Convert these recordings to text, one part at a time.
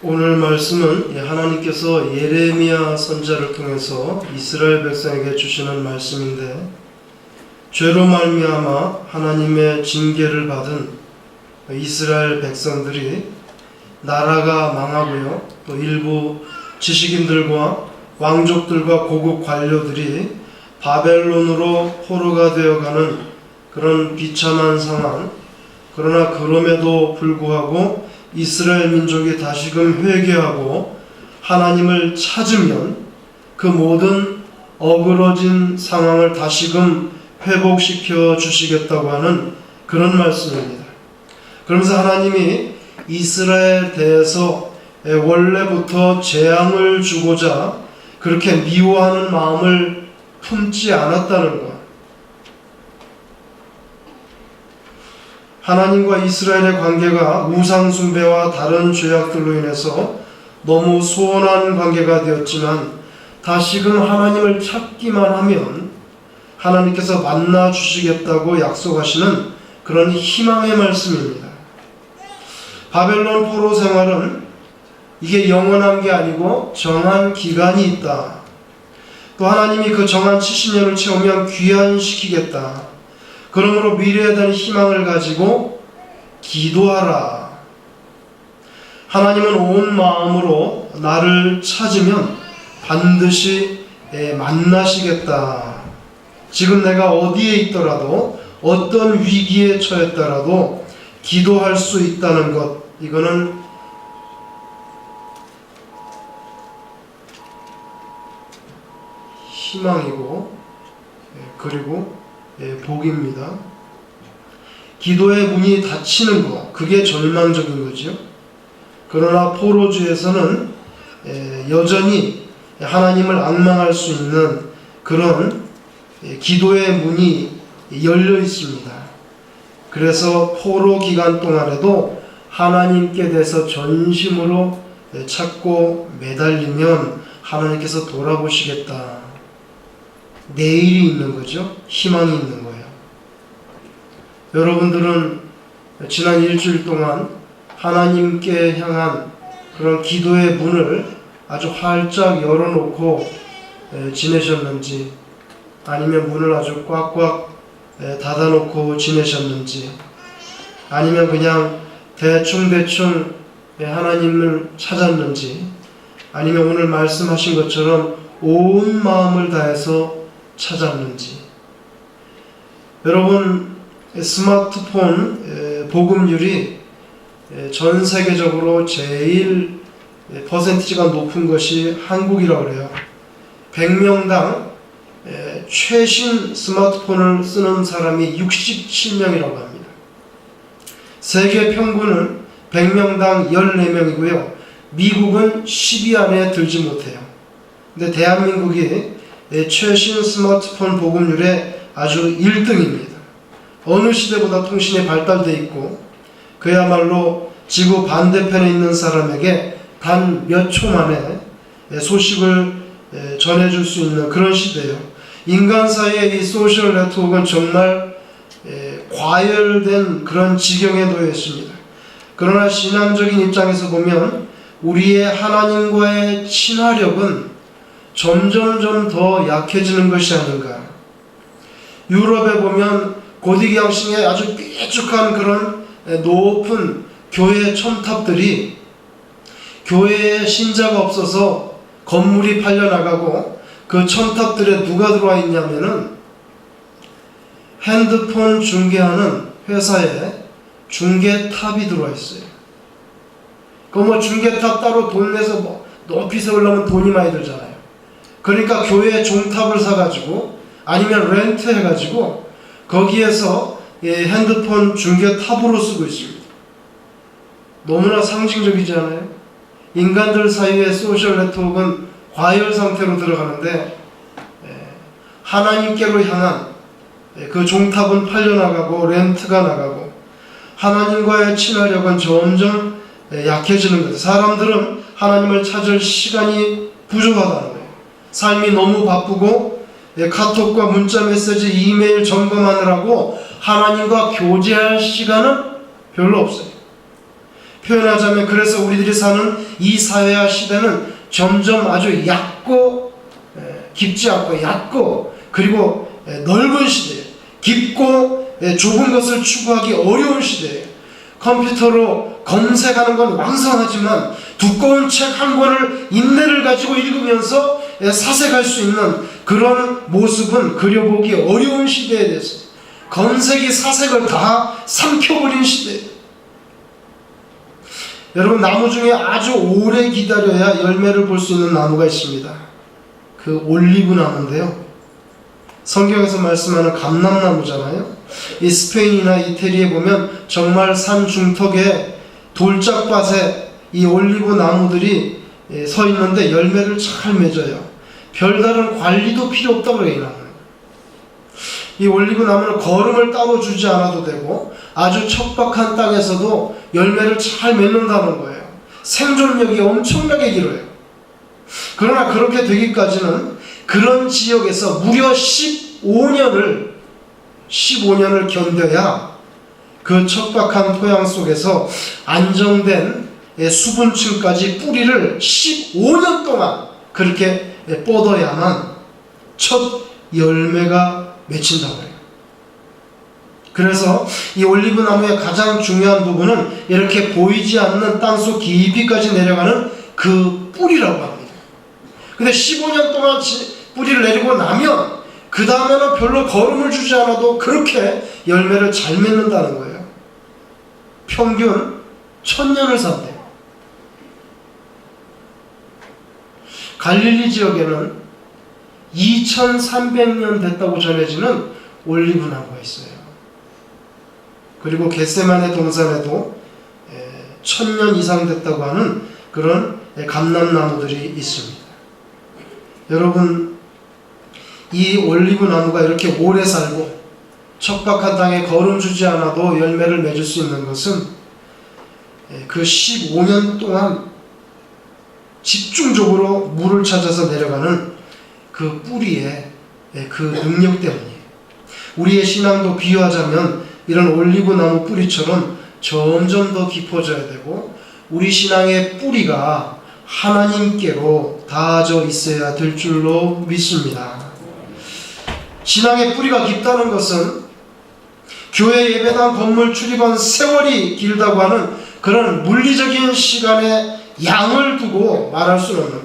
오늘 말씀은 하나님께서 예레미야 선지자를 통해서 이스라엘 백성에게 주시는 말씀인데, 죄로 말미암아 하나님의 징계를 받은 이스라엘 백성들이 나라가 망하고요, 또 일부 지식인들과 왕족들과 고급 관료들이 바벨론으로 포로가 되어가는 그런 비참한 상황, 그러나 그럼에도 불구하고 이스라엘 민족이 다시금 회개하고 하나님을 찾으면 그 모든 어그러진 상황을 다시금 회복시켜 주시겠다고 하는 그런 말씀입니다. 그러면서 하나님이 이스라엘 대해서 원래부터 재앙을 주고자 그렇게 미워하는 마음을 품지 않았다는 것, 하나님과 이스라엘의 관계가 우상 숭배와 다른 죄악들로 인해서 너무 소원한 관계가 되었지만 다시금 하나님을 찾기만 하면 하나님께서 만나 주시겠다고 약속하시는 그런 희망의 말씀입니다. 바벨론 포로 생활은 이게 영원한 게 아니고 정한 기간이 있다. 또 하나님이 그 정한 70년을 채우면 귀환시키겠다. 그러므로 미래에 대한 희망을 가지고 기도하라. 하나님은 온 마음으로 나를 찾으면 반드시 만나시겠다. 지금 내가 어디에 있더라도 어떤 위기에 처했더라도 기도할 수 있다는 것, 이거는 희망이고 그리고 복입니다. 기도의 문이 닫히는 것, 그게 절망적인 거죠. 그러나 포로주에서는 여전히 하나님을 앙망할 수 있는 그런 기도의 문이 열려 있습니다. 그래서 포로 기간 동안에도 하나님께 대해서 전심으로 찾고 매달리면 하나님께서 돌아보시겠다. 내일이 있는 거죠. 희망이 있는 거예요. 여러분들은 지난 일주일 동안 하나님께 향한 그런 기도의 문을 아주 활짝 열어놓고 지내셨는지, 아니면 문을 아주 꽉꽉 닫아놓고 지내셨는지, 아니면 그냥 대충 하나님을 찾았는지, 아니면 오늘 말씀하신 것처럼 온 마음을 다해서 찾았는지. 여러분, 스마트폰 복음률이 전 세계적으로 제일 퍼센티지가 높은 것이 한국이라고 그래요. 100명당 최신 스마트폰을 쓰는 사람이 67명이라고 합니다. 세계 평균은 100명당 14명이고요. 미국은 10위 안에 들지 못해요. 근데 대한민국이 최신 스마트폰 보급률에 아주 1등입니다. 어느 시대보다 통신이 발달되어 있고 그야말로 지구 반대편에 있는 사람에게 단 몇 초 만에 소식을 전해줄 수 있는 그런 시대예요. 인간 사이의 이 소셜 네트워크는 정말 과열된 그런 지경에 놓여 있습니다. 그러나 신앙적인 입장에서 보면 우리의 하나님과의 친화력은 점점점 더 약해지는 것이 아닌가. 유럽에 보면 고디기양식의 아주 삐죽한 그런 높은 교회 첨탑들이 교회에 신자가 없어서 건물이 팔려나가고 그 첨탑들에 누가 들어와 있냐면은 핸드폰 중개하는 회사에 중개탑이 들어와 있어요. 그 중개탑 따로 돈 내서 높이 세우려면 돈이 많이 들잖아요. 그러니까 교회에 종탑을 사가지고 아니면 렌트 해가지고 거기에서 핸드폰 중개탑으로 쓰고 있습니다. 너무나 상징적이지 않아요? 인간들 사이의 소셜 네트워크는 과열 상태로 들어가는데 하나님께로 향한 그 종탑은 팔려나가고 렌트가 나가고 하나님과의 친화력은 점점 약해지는 거예요. 사람들은 하나님을 찾을 시간이 부족하다는 거예요. 삶이 너무 바쁘고 카톡과 문자 메시지, 이메일 점검하느라고 하나님과 교제할 시간은 별로 없어요. 표현하자면 그래서 우리들이 사는 이 사회와 시대는 점점 아주 얕고 깊지 않고 얕고 그리고 넓은 시대예요. 깊고 좁은 것을 추구하기 어려운 시대예요. 컴퓨터로 검색하는 건 왕성하지만 두꺼운 책 한 권을 인내를 가지고 읽으면서 사색할 수 있는 그런 모습은 그려보기 어려운 시대에 대해서 검색이 사색을 다 삼켜버린 시대예요. 여러분, 나무 중에 아주 오래 기다려야 열매를 볼 수 있는 나무가 있습니다. 그 올리브 나무인데요, 성경에서 말씀하는 감람나무잖아요. 이 스페인이나 이태리에 보면 정말 산 중턱에 돌짝밭에 이 올리브 나무들이 서 있는데 열매를 잘 맺어요. 별다른 관리도 필요 없다고 그래요. 이 나무는. 이 올리브 나무는 거름을 따로 주지 않아도 되고 아주 척박한 땅에서도 열매를 잘 맺는다는 거예요. 생존력이 엄청나게 길어요. 그러나 그렇게 되기까지는 그런 지역에서 무려 15년을 견뎌야 그 척박한 토양 속에서 안정된 수분층까지 뿌리를 15년 동안 그렇게 뻗어야만 첫 열매가 맺힌다고 해요. 그래서 이 올리브 나무의 가장 중요한 부분은 이렇게 보이지 않는 땅속 깊이까지 내려가는 그 뿌리라고 합니다. 근데 15년 동안 뿌리를 내리고 나면 그 다음에는 별로 거름을 주지 않아도 그렇게 열매를 잘 맺는다는 거예요. 평균 1000년을 산대요. 갈릴리 지역에는 2300년 됐다고 전해지는 올리브 나무가 있어요. 그리고 겟세마네 동산에도 1000년 이상 됐다고 하는 그런 감람나무들이 있습니다. 여러분, 이 올리브 나무가 이렇게 오래 살고 척박한 땅에 거름 주지 않아도 열매를 맺을 수 있는 것은 그 15년 동안 집중적으로 물을 찾아서 내려가는 그 뿌리의 그 능력 때문이에요. 우리의 신앙도 비유하자면 이런 올리브 나무 뿌리처럼 점점 더 깊어져야 되고 우리 신앙의 뿌리가 하나님께로 닿아져 있어야 될 줄로 믿습니다. 신앙의 뿌리가 깊다는 것은 교회 예배당 건물 출입한 세월이 길다고 하는 그런 물리적인 시간에 양을 두고 말할 수는 없는,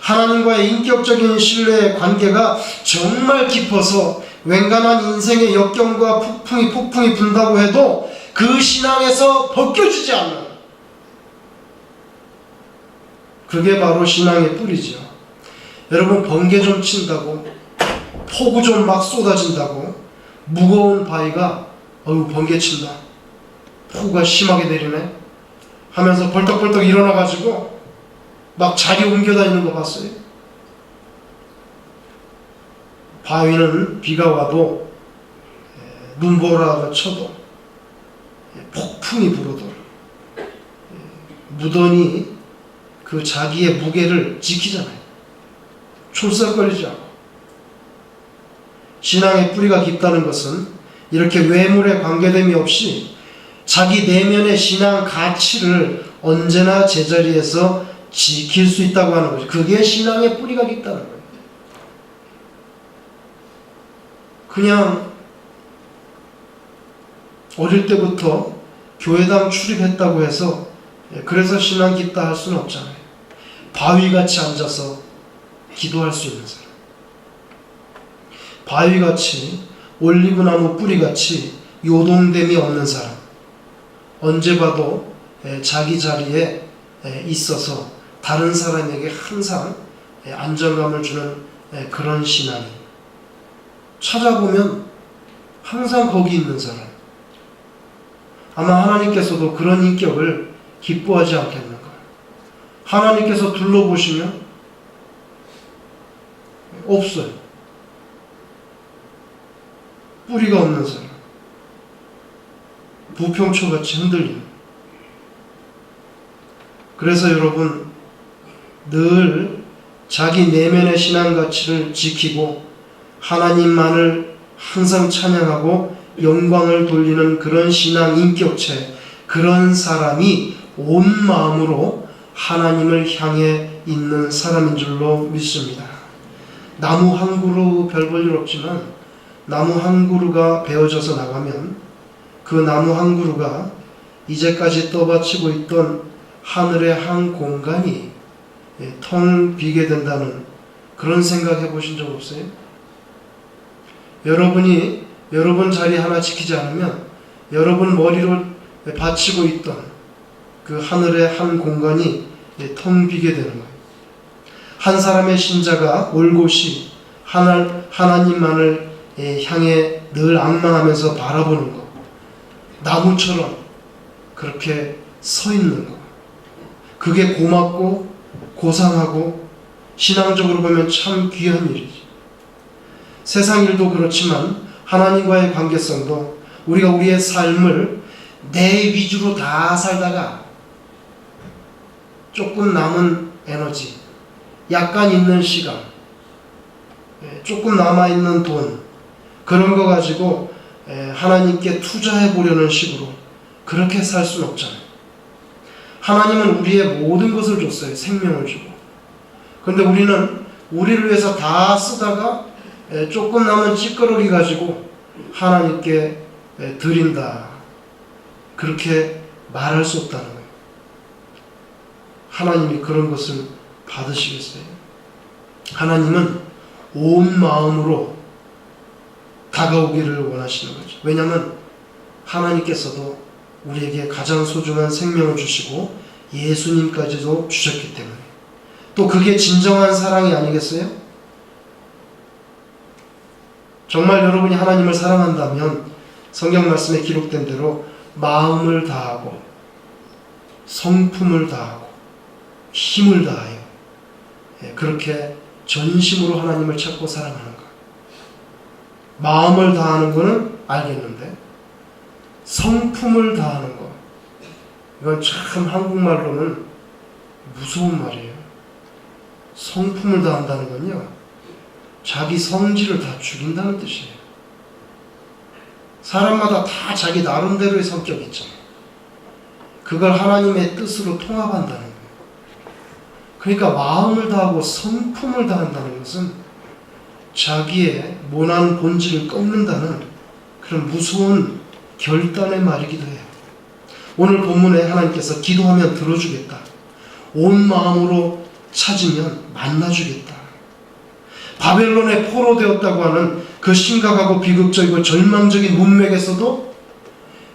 하나님과의 인격적인 신뢰의 관계가 정말 깊어서 웬간한 인생의 역경과 폭풍이 분다고 해도 그 신앙에서 벗겨지지 않는, 그게 바로 신앙의 뿌리죠. 여러분, 번개 좀 친다고, 폭우 좀 막 쏟아진다고 무거운 바위가 번개 친다, 폭우가 심하게 내리네 하면서 벌떡벌떡 일어나가지고 막 자리 옮겨 다니는 거 봤어요? 바위는 비가 와도 눈보라가 쳐도 폭풍이 불어도 무던히 그 자기의 무게를 지키잖아요. 촐싹거리지 않고. 신앙의 뿌리가 깊다는 것은 이렇게 외물에 관계됨이 없이 자기 내면의 신앙 가치를 언제나 제자리에서 지킬 수 있다고 하는 거죠. 그게 신앙의 뿌리가 깊다는 거예요. 그냥 어릴 때부터 교회당 출입했다고 해서 그래서 신앙 깊다 할 수는 없잖아요. 바위같이 앉아서 기도할 수 있는 사람, 바위같이 올리브나무 뿌리같이 요동됨이 없는 사람, 언제 봐도 자기 자리에 있어서 다른 사람에게 항상 안정감을 주는 그런 신앙이, 찾아보면 항상 거기 있는 사람, 아마 하나님께서도 그런 인격을 기뻐하지 않겠는가. 하나님께서 둘러보시면 없어요. 뿌리가 없는 사람, 부평초같이 흔들리는. 그래서 여러분, 늘 자기 내면의 신앙 가치를 지키고 하나님만을 항상 찬양하고 영광을 돌리는 그런 신앙 인격체, 그런 사람이 온 마음으로 하나님을 향해 있는 사람인 줄로 믿습니다. 나무 한 그루 별 볼 일 없지만 나무 한 그루가 베어져서 나가면 그 나무 한 그루가 이제까지 떠받치고 있던 하늘의 한 공간이 텅 비게 된다는 그런 생각 해보신 적 없어요? 여러분이 여러분 자리 하나 지키지 않으면 여러분 머리로 받치고 있던 그 하늘의 한 공간이 텅 비게 되는 거예요. 한 사람의 신자가 올곧이 하나님만을 향해 늘 앙망하면서 바라보는 것, 나무처럼 그렇게 서 있는 것, 그게 고맙고 고상하고 신앙적으로 보면 참 귀한 일이지. 세상 일도 그렇지만 하나님과의 관계성도 우리가 우리의 삶을 내 위주로 다 살다가 조금 남은 에너지, 약간 있는 시간, 조금 남아있는 돈, 그런 거 가지고 하나님께 투자해 보려는 식으로 그렇게 살 수는 없잖아요. 하나님은 우리의 모든 것을 줬어요. 생명을 주고. 그런데 우리는 우리를 위해서 다 쓰다가 조금 남은 찌꺼러기 가지고 하나님께 드린다. 그렇게 말할 수 없다는 거예요. 하나님이 그런 것을 받으시겠어요? 하나님은 온 마음으로 다가오기를 원하시는 거죠. 왜냐하면 하나님께서도 우리에게 가장 소중한 생명을 주시고 예수님까지도 주셨기 때문에. 또 그게 진정한 사랑이 아니겠어요? 정말 여러분이 하나님을 사랑한다면 성경 말씀에 기록된 대로 마음을 다하고 성품을 다하고 힘을 다하여 그렇게 전심으로 하나님을 찾고 사랑하는 것. 마음을 다하는 것은 알겠는데 성품을 다하는 것, 이건 참 한국말로는 무서운 말이에요. 성품을 다한다는 건요, 자기 성질을 다 죽인다는 뜻이에요. 사람마다 다 자기 나름대로의 성격이 있잖아요. 그걸 하나님의 뜻으로 통합한다는 거예요. 그러니까 마음을 다하고 성품을 다한다는 것은 자기의 모난 본질을 꺾는다는 그런 무서운 결단의 말이기도 해요. 오늘 본문에 하나님께서 기도하면 들어주겠다. 온 마음으로 찾으면 만나주겠다. 바벨론에 포로되었다고 하는 그 심각하고 비극적이고 절망적인 문맥에서도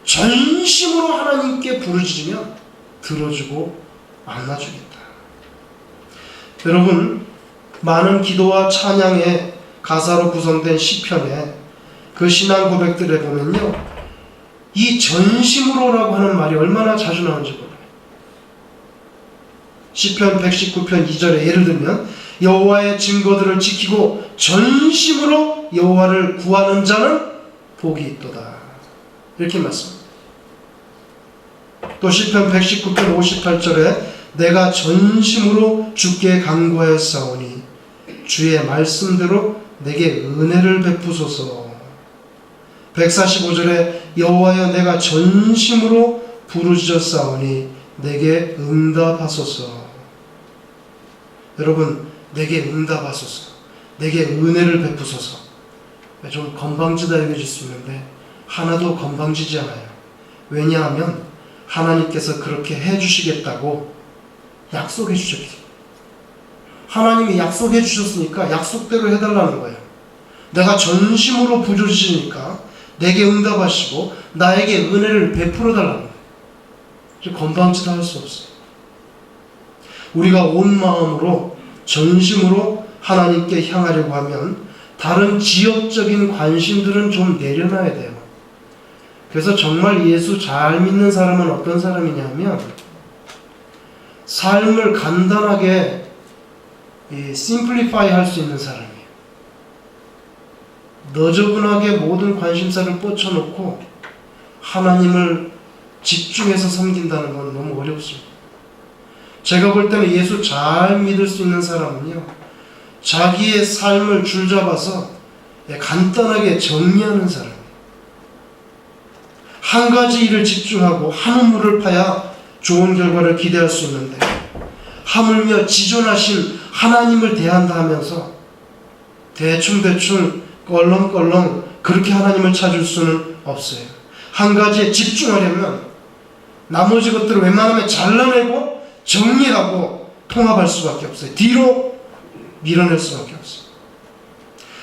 전심으로 하나님께 부르짖으면 들어주고 만나주겠다. 여러분, 많은 기도와 찬양의 가사로 구성된 시편에 그 신앙 고백들에 보면요, 이 전심으로라고 하는 말이 얼마나 자주 나오는지 몰라요. 시편 119편 2절에 예를 들면 여호와의 증거들을 지키고 전심으로 여호와를 구하는 자는 복이 있도다. 이렇게 말씀합니다. 또 시편 119편 58절에 내가 전심으로 주께 간구하였사오니 주의 말씀대로 내게 은혜를 베푸소서. 145절에 여호와여 내가 전심으로 부르짖었사오니 내게 응답하소서. 여러분, 내게 응답하소서. 내게 은혜를 베푸소서. 좀 건방지다 여겨질 수 있는데 하나도 건방지지 않아요. 왜냐하면 하나님께서 그렇게 해주시겠다고 약속해 주셨기 때문에. 하나님이 약속해 주셨으니까 약속대로 해달라는 거예요. 내가 전심으로 부르짖으니까 내게 응답하시고 나에게 은혜를 베풀어 달라는 거예요. 건방지다 할 수 없어요. 우리가 온 마음으로 전심으로 하나님께 향하려고 하면 다른 지역적인 관심들은 좀 내려놔야 돼요. 그래서 정말 예수 잘 믿는 사람은 어떤 사람이냐면 삶을 간단하게 심플리파이 할 수 있는 사람이에요. 너저분하게 모든 관심사를 뻗쳐놓고 하나님을 집중해서 섬긴다는 건 너무 어렵습니다. 제가 볼 때는 예수 잘 믿을 수 있는 사람은요, 자기의 삶을 줄잡아서 간단하게 정리하는 사람이에요. 한 가지 일을 집중하고 한 우물을 파야 좋은 결과를 기대할 수 있는데 하물며 지존하신 하나님을 대한다 하면서 대충 껄렁껄렁 그렇게 하나님을 찾을 수는 없어요. 한 가지에 집중하려면 나머지 것들을 웬만하면 잘라내고 정리하고 통합할 수밖에 없어요. 뒤로 밀어낼 수밖에 없어요.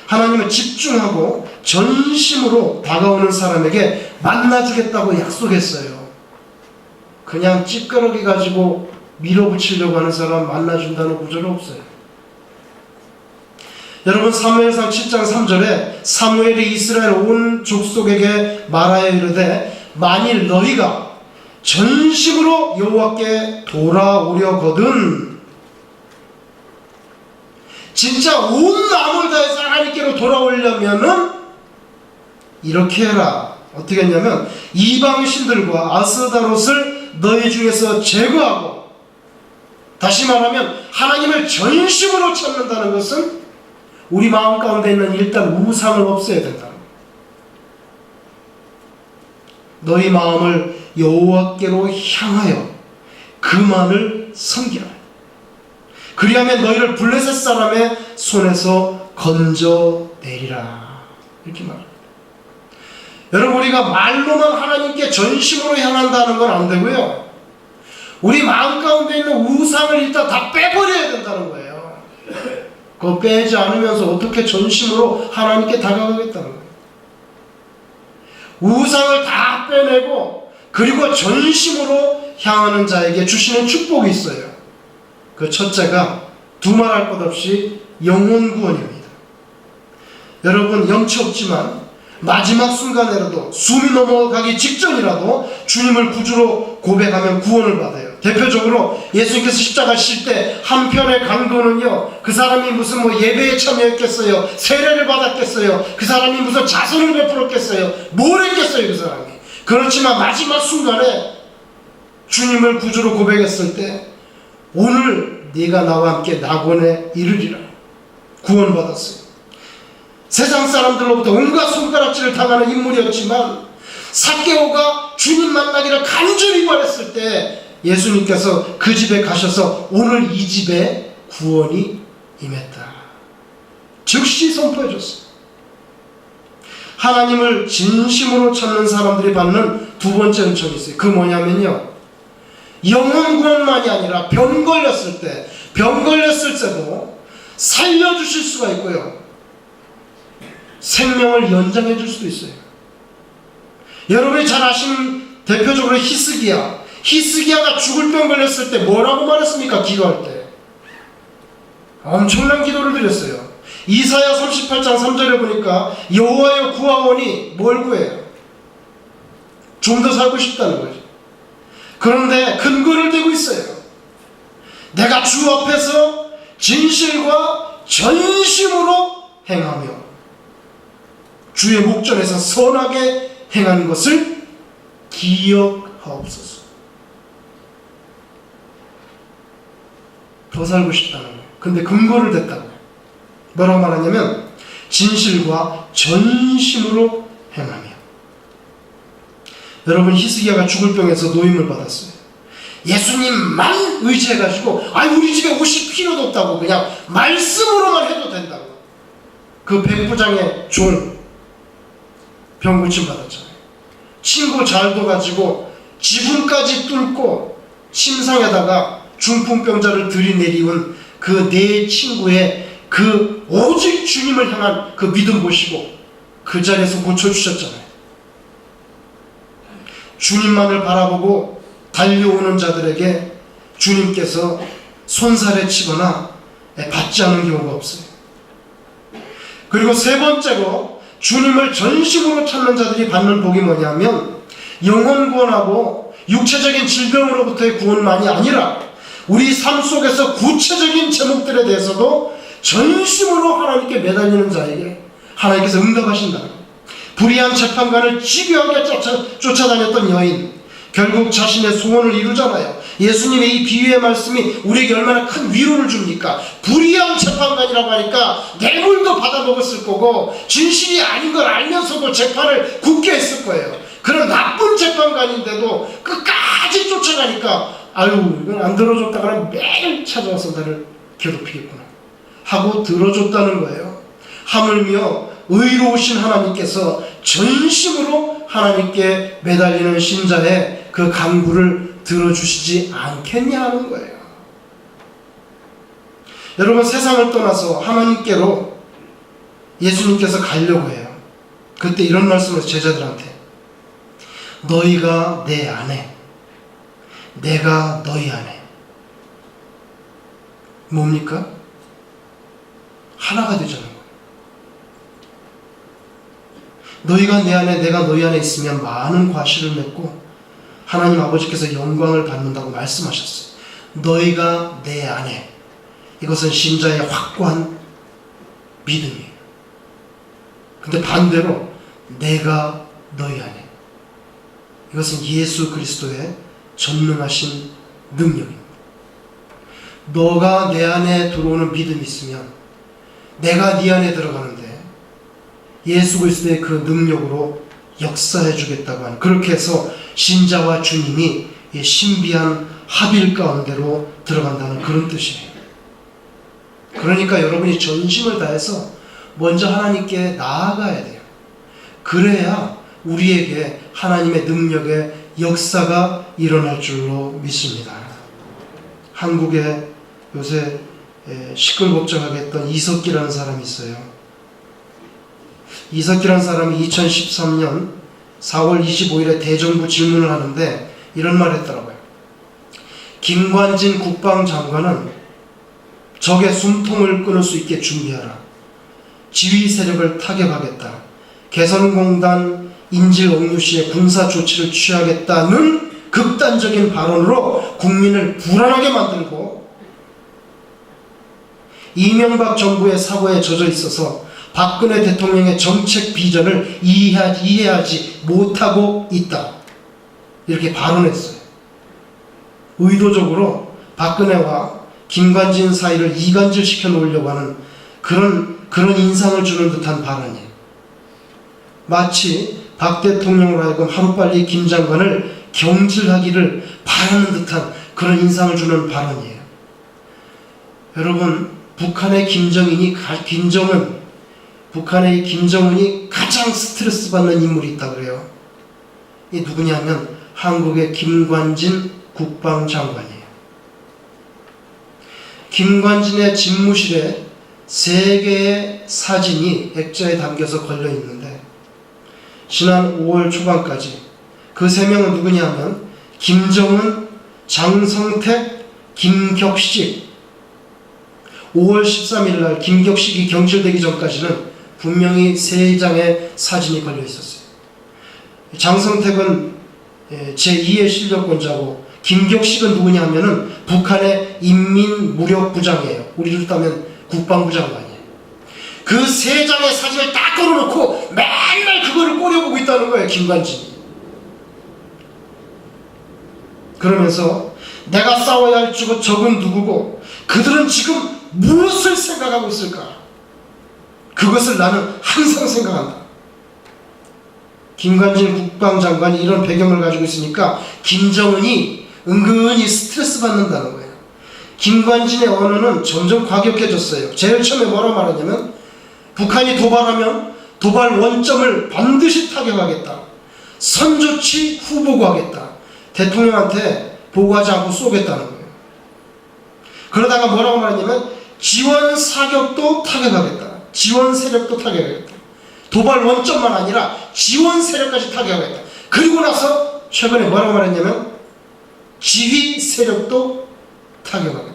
하나님을 집중하고 전심으로 다가오는 사람에게 만나주겠다고 약속했어요. 그냥 찌끄러기 가지고 밀어붙이려고 하는 사람 만나준다는 구절은 없어요. 여러분, 사무엘상 7장 3절에 사무엘이 이스라엘 온 족속에게 말하여 이르되 만일 너희가 전심으로 여호와께 돌아오려거든, 진짜 온 마음을 다해서 하나님께로 돌아오려면은 이렇게 해라. 어떻게 했냐면 이방 신들과 아스다롯을 너희 중에서 제거하고, 다시 말하면 하나님을 전심으로 찾는다는 것은 우리 마음 가운데 있는 일단 우상을 없애야 된다. 너희 마음을 여호와께로 향하여 그만을 섬기라. 그리하면 너희를 블레셋 사람의 손에서 건져내리라. 이렇게 말합니다. 여러분, 우리가 말로만 하나님께 전심으로 향한다는 건 안 되고요, 우리 마음 가운데 있는 우상을 일단 다 빼버려야 된다는 거예요. 그거 빼지 않으면서 어떻게 전심으로 하나님께 다가가겠다는 거예요. 우상을 다 빼내고 그리고 전심으로 향하는 자에게 주시는 축복이 있어요. 그 첫째가 두말할 것 없이 영혼 구원입니다. 여러분, 영치 없지만 마지막 순간에라도, 숨이 넘어가기 직전이라도 주님을 구주로 고백하면 구원을 받아요. 대표적으로 예수님께서 십자가 실 때 한편의 강도는요, 그 사람이 무슨 예배에 참여했겠어요? 세례를 받았겠어요? 그 사람이 무슨 자선을 베풀었겠어요? 뭘 했겠어요, 그 사람이? 그렇지만 마지막 순간에 주님을 구주로 고백했을 때 오늘 네가 나와 함께 낙원에 이르리라, 구원받았어요. 세상 사람들로부터 온갖 손가락질을 당하는 인물이었지만 삭개오가 주님 만나기를 간절히 바랬을 때 예수님께서 그 집에 가셔서 오늘 이 집에 구원이 임했다, 즉시 선포해 줬어요. 하나님을 진심으로 찾는 사람들이 받는 두 번째 은총이 있어요. 그 뭐냐면요, 영혼 구원만이 아니라 병 걸렸을 때도 살려주실 수가 있고요, 생명을 연장해 줄 수도 있어요. 여러분이 잘 아시는 대표적으로 히스기야가 죽을 병 걸렸을 때 뭐라고 말했습니까? 기도할 때 엄청난 기도를 드렸어요. 이사야 38장 3절에 보니까 여호와여 구하오니 뭘 구해요? 좀 더 살고 싶다는 거죠. 그런데 근거를 대고 있어요. 내가 주 앞에서 진실과 전심으로 행하며 주의 목전에서 선하게 행한 것을 기억하옵소서. 더 살고 싶다는 거예요. 근데 근거를 댔다고 해요. 뭐라고 말하냐면 진실과 전심으로 행하며. 여러분, 히스기야가 죽을 병에서 노임을 받았어요. 예수님만 의지해가지고 우리 집에 오실 필요도 없다고, 그냥 말씀으로만 해도 된다고. 그 백부장의 종 병 고침 받았잖아요. 친구 잘 둬가지고 지붕까지 뚫고 침상에다가 중풍병자를 들이내리운 그 네 친구의 그 오직 주님을 향한 그 믿음 보시고 그 자리에서 고쳐주셨잖아요. 주님만을 바라보고 달려오는 자들에게 주님께서 손살에 치거나 받지 않는 경우가 없어요. 그리고 세 번째로 주님을 전심으로 찾는 자들이 받는 복이 뭐냐면 영혼 구원하고 육체적인 질병으로부터의 구원만이 아니라 우리 삶 속에서 구체적인 제목들에 대해서도 전심으로 하나님께 매달리는 자에게 하나님께서 응답하신다. 불의한 재판관을 집요하게 쫓아다녔던 여인, 결국 자신의 소원을 이루잖아요. 예수님의 이 비유의 말씀이 우리에게 얼마나 큰 위로를 줍니까? 불의한 재판관이라고 하니까 뇌물도 받아먹었을 거고 진실이 아닌 걸 알면서도 재판을 굳게 했을 거예요. 그런 나쁜 재판관인데도 끝까지 끝까지 쫓아가니까 아유 이건 안 들어줬다가 매일 찾아와서 나를 괴롭히겠구나 하고 들어줬다는 거예요. 하물며 의로우신 하나님께서 전심으로 하나님께 매달리는 신자의 그 간구를 들어주시지 않겠냐 하는 거예요. 여러분, 세상을 떠나서 하나님께로 예수님께서 가려고 해요. 그때 이런 말씀을 제자들한테, 너희가 내 안에, 내가 너희 안에. 뭡니까? 하나가 되자는 거예요. 너희가 내 안에, 내가 너희 안에 있으면 많은 과실을 맺고 하나님 아버지께서 영광을 받는다고 말씀하셨어요. 너희가 내 안에. 이것은 신자의 확고한 믿음이에요. 근데 반대로 내가 너희 안에. 이것은 예수 그리스도의 전능하신 능력입니다. 너가 내 안에 들어오는 믿음이 있으면 내가 네 안에 들어가는데 예수 그리스도의 그 능력으로 역사해 주겠다고 하는, 그렇게 해서 신자와 주님이 신비한 합일 가운데로 들어간다는 그런 뜻이에요. 그러니까 여러분이 전심을 다해서 먼저 하나님께 나아가야 돼요. 그래야 우리에게 하나님의 능력의 역사가 일어날 줄로 믿습니다. 한국에 요새 시끌벅적하게 했던 이석기라는 사람이 있어요. 이석기라는 사람이 2013년 4월 25일에 대정부 질문을 하는데 이런 말을 했더라고요. 김관진 국방장관은 적의 숨통을 끊을 수 있게 준비하라. 지휘 세력을 타격하겠다. 개성공단 인질 억류 시에 군사 조치를 취하겠다는 극단적인 발언으로 국민을 불안하게 만들고 이명박 정부의 사고에 젖어 있어서 박근혜 대통령의 정책 비전을 이해하지 못하고 있다. 이렇게 발언했어요. 의도적으로 박근혜와 김관진 사이를 이간질시켜 놓으려고 하는 그런 인상을 주는 듯한 발언이에요. 마치 박 대통령으로 하여금 하루빨리 김 장관을 경질하기를 바라는 듯한 그런 인상을 주는 발언이에요. 여러분, 북한의 김정은이 가장 스트레스 받는 인물이 있다고 그래요. 이 누구냐면 한국의 김관진 국방장관이에요. 김관진의 집무실에 3개의 사진이 액자에 담겨서 걸려 있는데 지난 5월 초반까지 그 3명은 누구냐면 김정은, 장성택, 김격식. 5월 13일 날 김격식이 경질되기 전까지는 분명히 3장의 사진이 걸려 있었어요. 장성택은 제2의 실력권자고 김격식은 누구냐면은 북한의 인민무력부장이에요. 우리로 따면 국방부장관이에요. 그 3장의 사진을 딱 걸어놓고 맨날 그거를 꼬려보고 있다는 거예요, 김관진이. 그러면서 내가 싸워야 할 적은 누구고 그들은 지금 무엇을 생각하고 있을까? 그것을 나는 항상 생각한다. 김관진 국방장관이 이런 배경을 가지고 있으니까 김정은이 은근히 스트레스 받는다는 거예요. 김관진의 언어는 점점 과격해졌어요. 제일 처음에 뭐라고 말하냐면 북한이 도발하면 도발 원점을 반드시 타격하겠다. 선조치 후보고하겠다. 대통령한테 보고하지 않고 쏘겠다는 거예요. 그러다가 뭐라고 말했냐면 지원 사격도 타격하겠다. 지원 세력도 타격하겠다. 도발 원점만 아니라 지원 세력까지 타격하겠다. 그리고 나서 최근에 뭐라고 말했냐면 지휘 세력도 타격하겠다.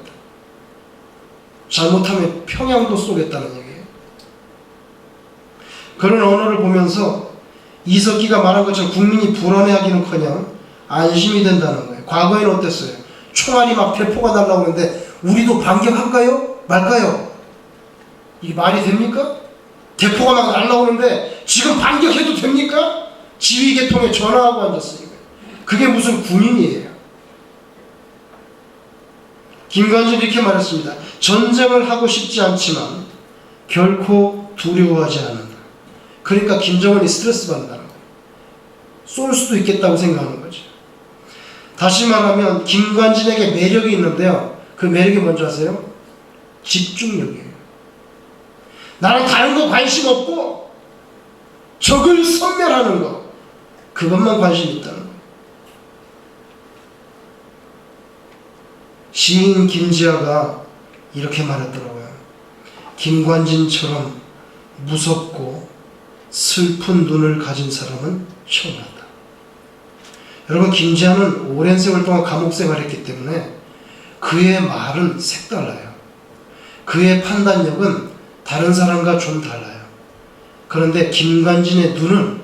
잘못하면 평양도 쏘겠다는 얘기예요. 그런 언어를 보면서 이석기가 말한 것처럼 국민이 불안해하기는커녕 안심이 된다는 거예요. 과거에는 어땠어요? 총알이 막 대포가 날라오는데 우리도 반격할까요? 말까요? 이게 말이 됩니까? 대포가 막 날라오는데 지금 반격해도 됩니까? 지휘계통에 전화하고 앉았으니까. 그게 무슨 군인이에요. 김관진이 이렇게 말했습니다. 전쟁을 하고 싶지 않지만 결코 두려워하지 않는다. 그러니까 김정은이 스트레스 받는다는 거예요. 쏠 수도 있겠다고 생각하는 거죠. 다시 말하면 김관진에게 매력이 있는데요. 그 매력이 뭔지 아세요? 집중력이에요. 나는 다른 거 관심 없고 적을 섬멸하는 거, 그것만 관심 있다는 거예요. 시인 김지아가 이렇게 말했더라고요. 김관진처럼 무섭고 슬픈 눈을 가진 사람은 처음 봤다. 여러분, 김지아는 오랜 세월 동안 감옥 생활했기 때문에 그의 말은 색달라요. 그의 판단력은 다른 사람과 좀 달라요. 그런데 김관진의 눈은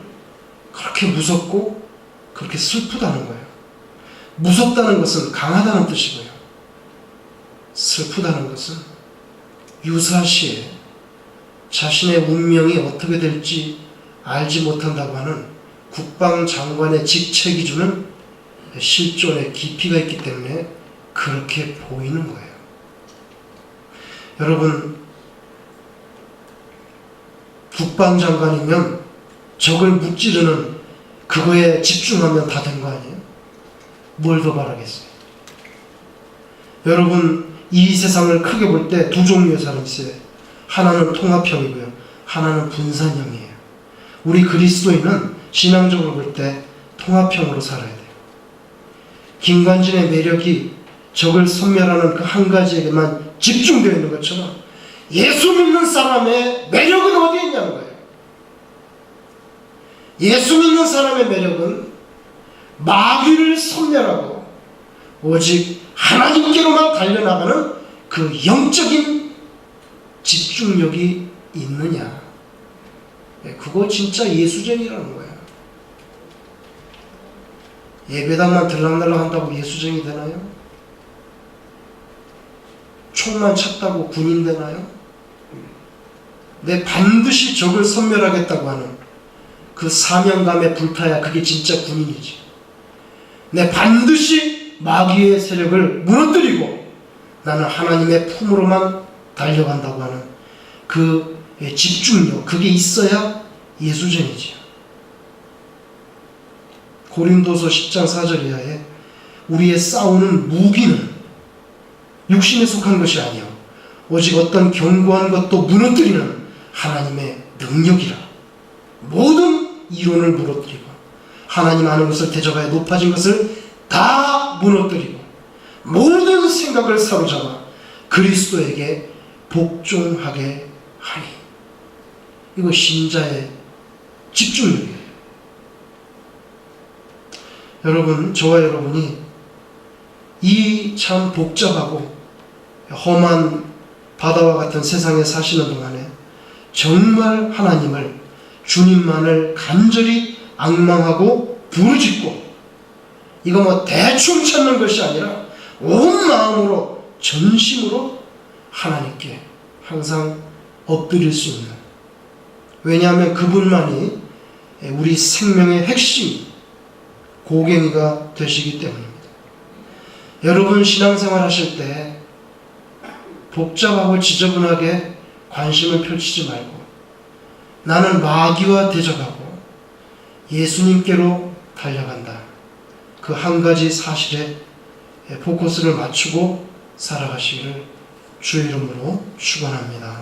그렇게 무섭고 그렇게 슬프다는 거예요. 무섭다는 것은 강하다는 뜻이고요. 슬프다는 것은 유사시에 자신의 운명이 어떻게 될지 알지 못한다고 하는 국방장관의 직책이 주는 실존의 깊이가 있기 때문에 그렇게 보이는 거예요. 여러분, 국방장관이면 적을 무찌르는 그거에 집중하면 다 된 거 아니에요? 뭘 더 바라겠어요? 여러분, 이 세상을 크게 볼 때 두 종류의 사람이 있어요. 하나는 통합형이고요. 하나는 분산형이에요. 우리 그리스도인은 신앙적으로 볼 때 통합형으로 살아야 돼요. 김관진의 매력이 적을 섬멸하는 그 한 가지에게만 집중되어 있는 것처럼 예수 믿는 사람의 매력은 어디에 있냐는 거예요. 예수 믿는 사람의 매력은 마귀를 섬멸하고 오직 하나님께로만 달려나가는 그 영적인 집중력이 있느냐. 그거 진짜 예수쟁이라는 거예요. 예배당만 들락날락 한다고 예수쟁이 되나요? 총만 찾다고 군인 되나요? 내 반드시 적을 섬멸하겠다고 하는 그 사명감에 불타야 그게 진짜 군인이지. 내 반드시 마귀의 세력을 무너뜨리고 나는 하나님의 품으로만 달려간다고 하는 그 집중력, 그게 있어야 예수쟁이지요. 고린도서 10장 4절 이하에 우리의 싸우는 무기는 육신에 속한 것이 아니요 오직 어떤 견고한 것도 무너뜨리는 하나님의 능력이라. 모든 이론을 무너뜨리고 하나님 아는 것을 대적하여 높아진 것을 다 무너뜨리고 모든 생각을 사로잡아 그리스도에게 복종하게 하니. 이거 신자의 집중력이에요. 여러분, 저와 여러분이 이 참 복잡하고 험한 바다와 같은 세상에 사시는 동안에 정말 하나님을, 주님만을 간절히 앙망하고 부르짖고, 이거 뭐 대충 찾는 것이 아니라 온 마음으로 전심으로 하나님께 항상 엎드릴 수 있는, 왜냐하면 그분만이 우리 생명의 핵심 고갱이가 되시기 때문입니다. 여러분, 신앙생활 하실 때 복잡하고 지저분하게 관심을 펼치지 말고 나는 마귀와 대적하고 예수님께로 달려간다. 그 한 가지 사실에 포커스를 맞추고 살아가시기를 주의 이름으로 축원합니다.